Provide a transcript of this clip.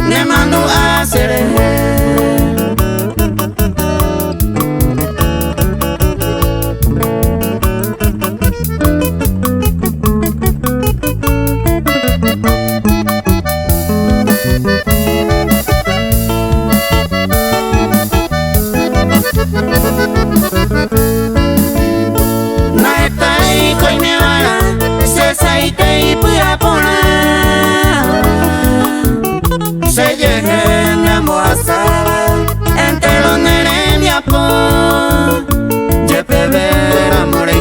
Ne manu asere na tai koi ne wala se sai tai pua pona se llegue na moasala entre los neres mi apo je pe ver amor y